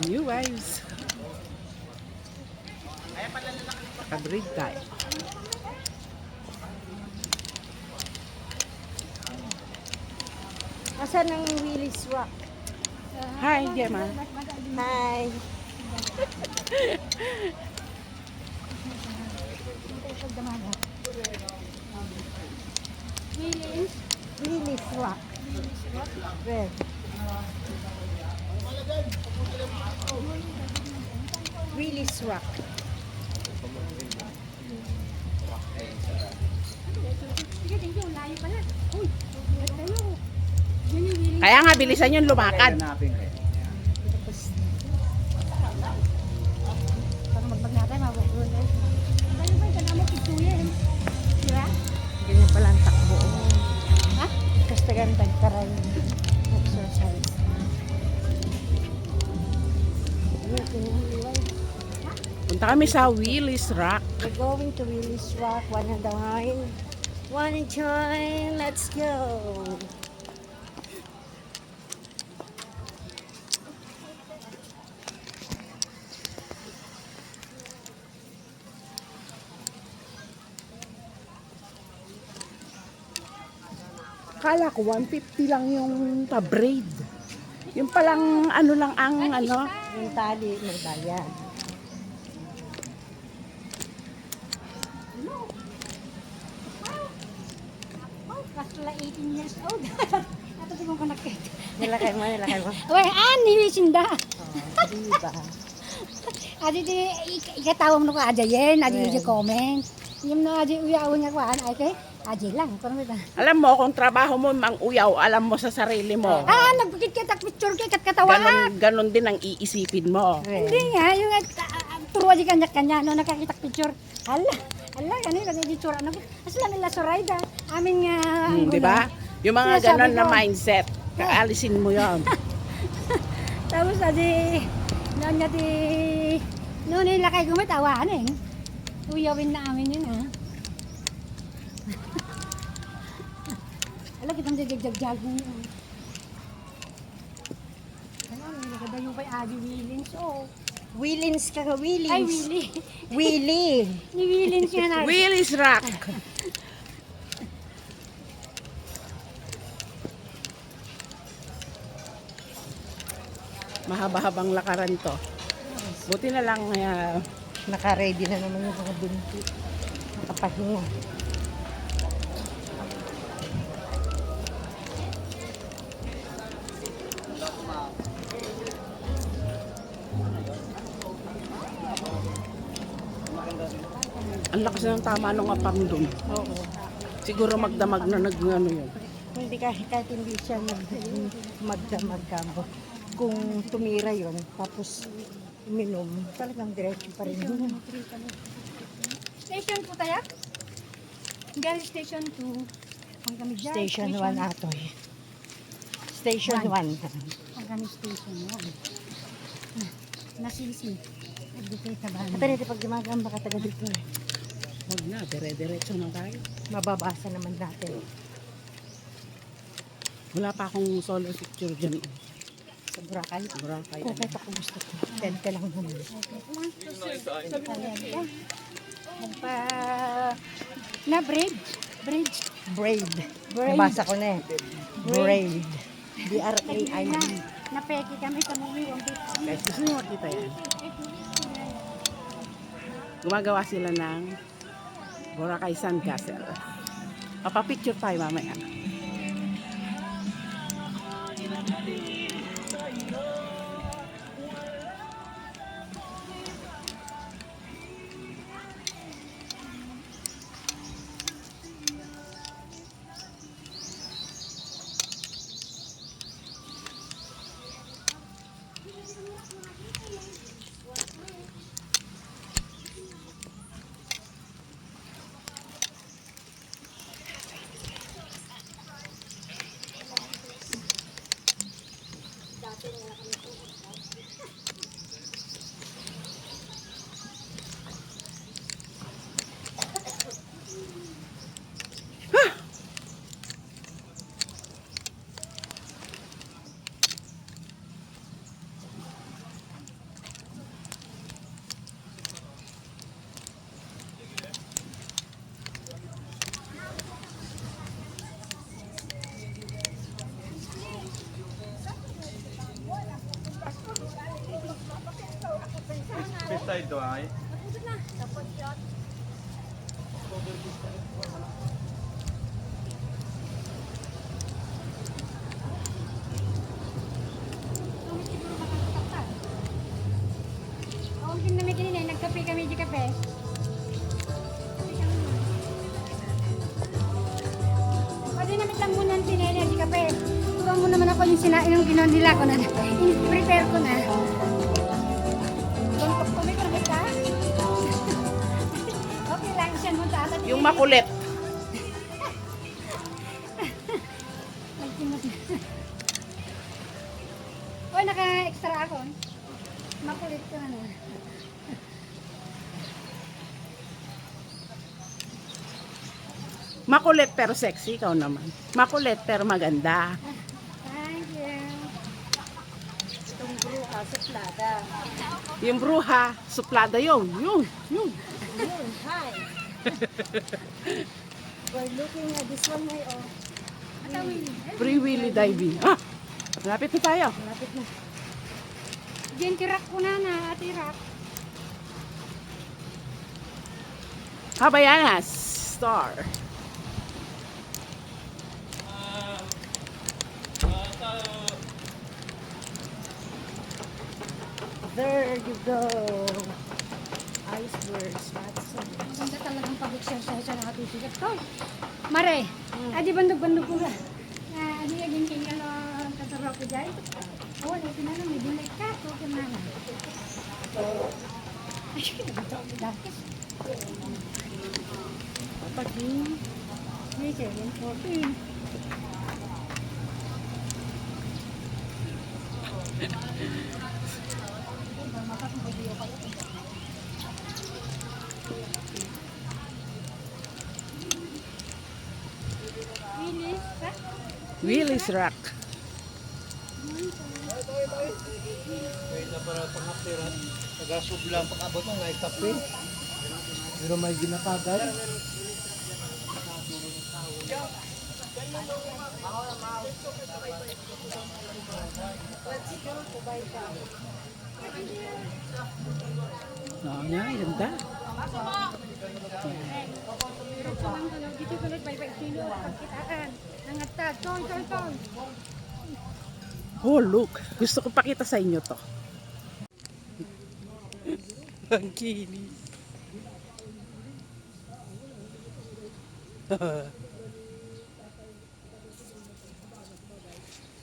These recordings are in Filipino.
New waves. Naka-breed tayo. Asan ang Willis Rock? Hi, Gemma. Hi. Willis Rock. Red. Willis Rock. Kaya nga, bilisan yung lumakad. Ganyan pala ang takbo. Ha? Kasi gandang karay exercise. Punta kami sa Willis Rock. We're going to Willis Rock. Wanna join? Let's go. Kala ko 150 lang yung pa-braid. Yung palang ano lang ang ano. Yung tali, may bayan. Kasla 18 years old. Ato di mo ko nakita. Nilakay mo. Wait, ni Sinda. Oh, diba? Adi di ikatawag mo ko aja yen, adi di comment. Yung na adi uyawon nga kuan ay kay adi lang kun kita. Alam mo, kung trabaho mo mang uyaw, alam mo sa sarili mo. Nagbukit kita picture kay kat katawa. Ganon din ang iisipin mo. Hindi nga yung turo di kanya no nakakita picture. Hala kanila di tsura no. Asla nila Sorayda. Amin nga Di ba? Yung mga Sinasabi ganon na ko. mindset, kaalisin mo yon. Tapos adi noon nga di noon nila kay gumatawahan eh. Uyawin na amin yun ah. Alam kitang jagjag mo yun. Ano, nagkadayo pa yung Adi Willins oh. Willins ka ka, Willins. Ay, Willie. Willie. Ni Willins yun na. Willis Rock. Mahaba-habang lakaran to. Buti na lang Naka-ready na naman yung mga bunti. Nakapahinga. ang lakas ng tama nung apang doon. Oo. Siguro magdamag na nag-ano yun. Hindi kahit hindi siya magdamag ka mo. Kung tumira yon tapos uminom, talagang diretso pa rin yun. Station po tayo? Galing station 2. Ang kami dyan. Station 1 atoy. Station 1. Ang kami station 1. Nasisi. Nagdukay sa bahay. At rin, pag dumagaan baka taga dito. Huwag na, dire-diretso na tayo. Mababasa naman natin. Wala pa akong solo picture dyan. Sa Boracay. Boracay. Kung kahit ako gusto ko. 10 ka lang naman. Magpa... Na bridge. Bridge. Braid. Braid. Nabasa ko na eh. Braid. B-R-A-I-D. Napeki kami sa movie. Guys, gusto nyo makita yan? Gumagawa sila ng Boracay Sandcastle. Papapicture tayo mamaya. side do ay. Napusot na. Tapos shot. Ang siguro makakapagtan. Ang pinamay kanina, nagkape kami di kape. Pwede namin lang muna ang tinene di kape. Turuan mo naman ako yung sinain ng ginawa nila ko na. In-prepare ko na. Tuntok ko, may karami ka? Okay lang siya mo tatat. Yung makulit. Nagtimot na. Oh, naka-extra ako. Makulit ko na. Makulit pero sexy, ikaw naman. Makulit pero maganda. Thank you. Itong bruha sa plada. Yung bruha, suplada yun. Yun. Yun, hi. We're looking at this one my oh. Free Willy diving. Ah! Malapit na tayo. Malapit na. Diyan tirak ko na ati rak. Habayanas Star. There you go. Icebergs. That's Maganda talagang pag-exercise na nakatisigat to. Mare, adi bandog-bandog ko na. Adi agin kaya ano tataraw ko dyan. Oh, ito na lang, may bulay ka. Ito ka na lang. Ay, ito ako dahil. Paging. May 7:14. Willis, ha? Willis Rock. Kaya para pangapiran. Tagasog lang pangabot mo nga itapi. Pero may ginakagat. Oo nga, ganda. Dito ko lang bye-bye sino pagkitaan. Nangatag, ton. Oh, look. Gusto ko pakita sa inyo to. Ang kinis.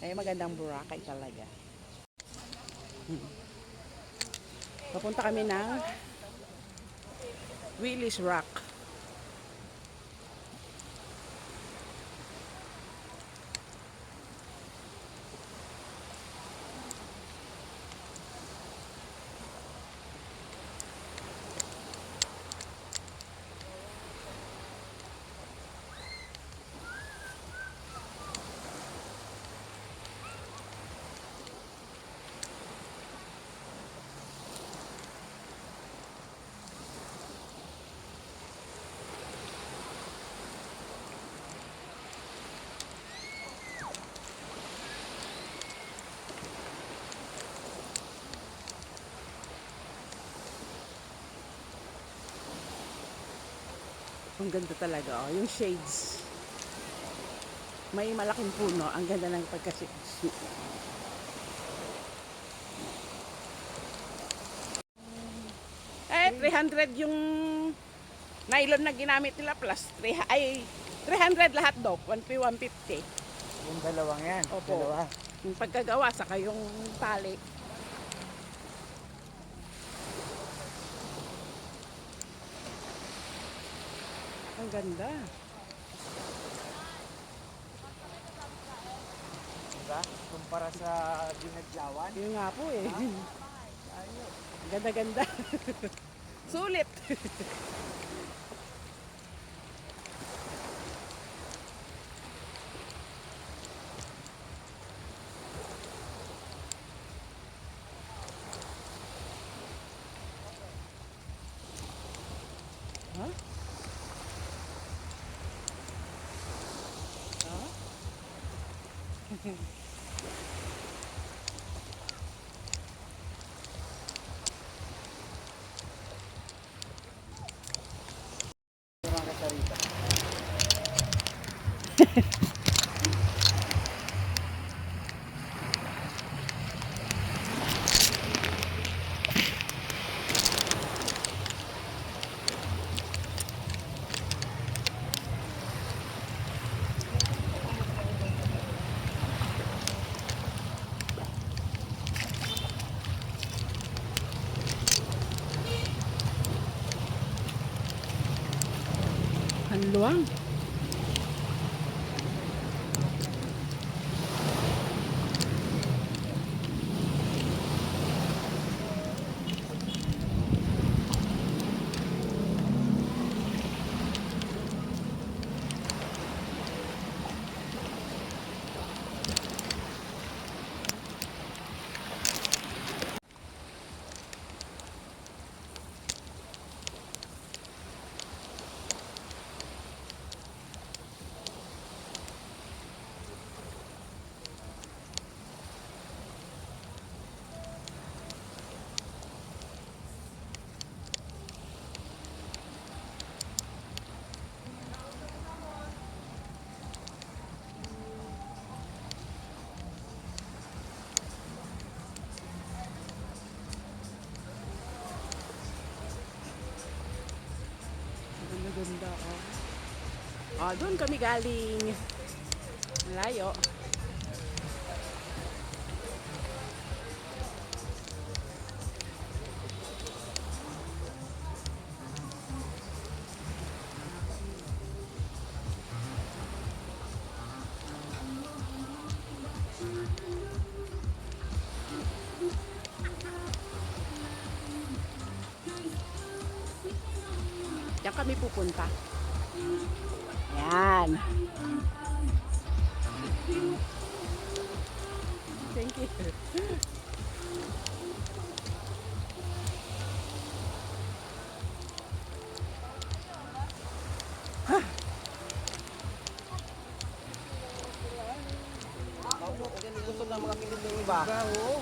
Ay, magandang Boracay talaga. Papunta kami ng Willis Rock. Ang ganda talaga, oh. Yung shades. May malaking puno. Ang ganda ng pagka-shades. Eh, 300 yung nylon na ginamit nila plus 300 lahat daw. 150. Yung dalawang yan. Opo. Dalawa. Yung pagkagawa, saka yung tali. Ang ganda. Diba? Kumpara sa ginaglawan. Yun nga po eh. Ganda-ganda. Sulit. Huh? Ang luwang. Ganda, oh. Oh, doon kami galing. Malayo. Diyan kami pupunta. Yan. Thank you. Gusto na mga pilit ng iba. Oo.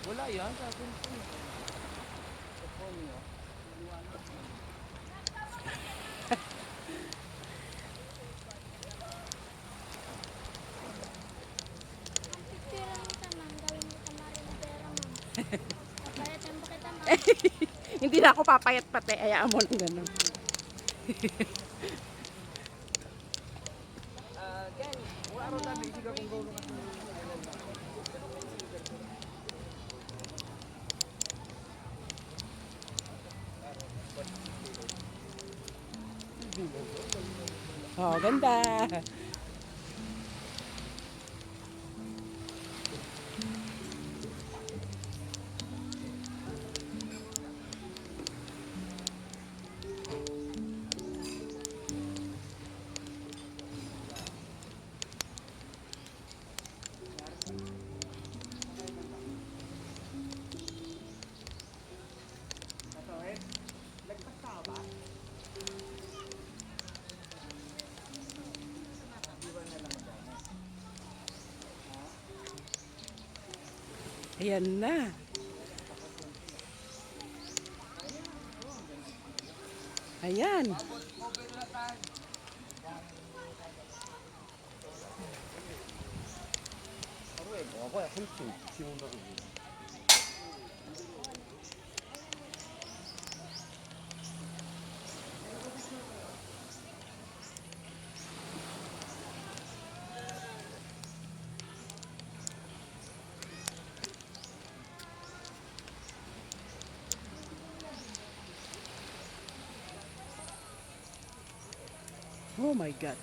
Wala yan. Sa akin po. Sa phone nyo. Pera mo tamang, gawin mo kamari ng pera mo. Papayatan mo kita, ma'am. Hindi na ako papayat pati. Ayaan mo lang ganun. Wala na basic akong gawin kasi. Oh, ganda. Ayan na. Ayan. 와봐야 30분 지원다고. Oh my God.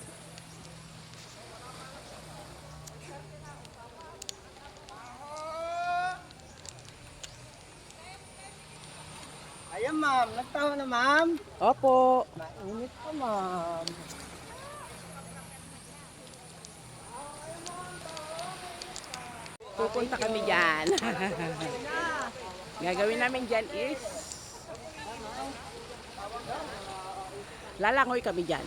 Ayan ma'am, nagtawa na ma'am. Opo. Mainit pa ma'am. Pupunta kami dyan. Gagawin namin dyan is Lalangoy kami dyan.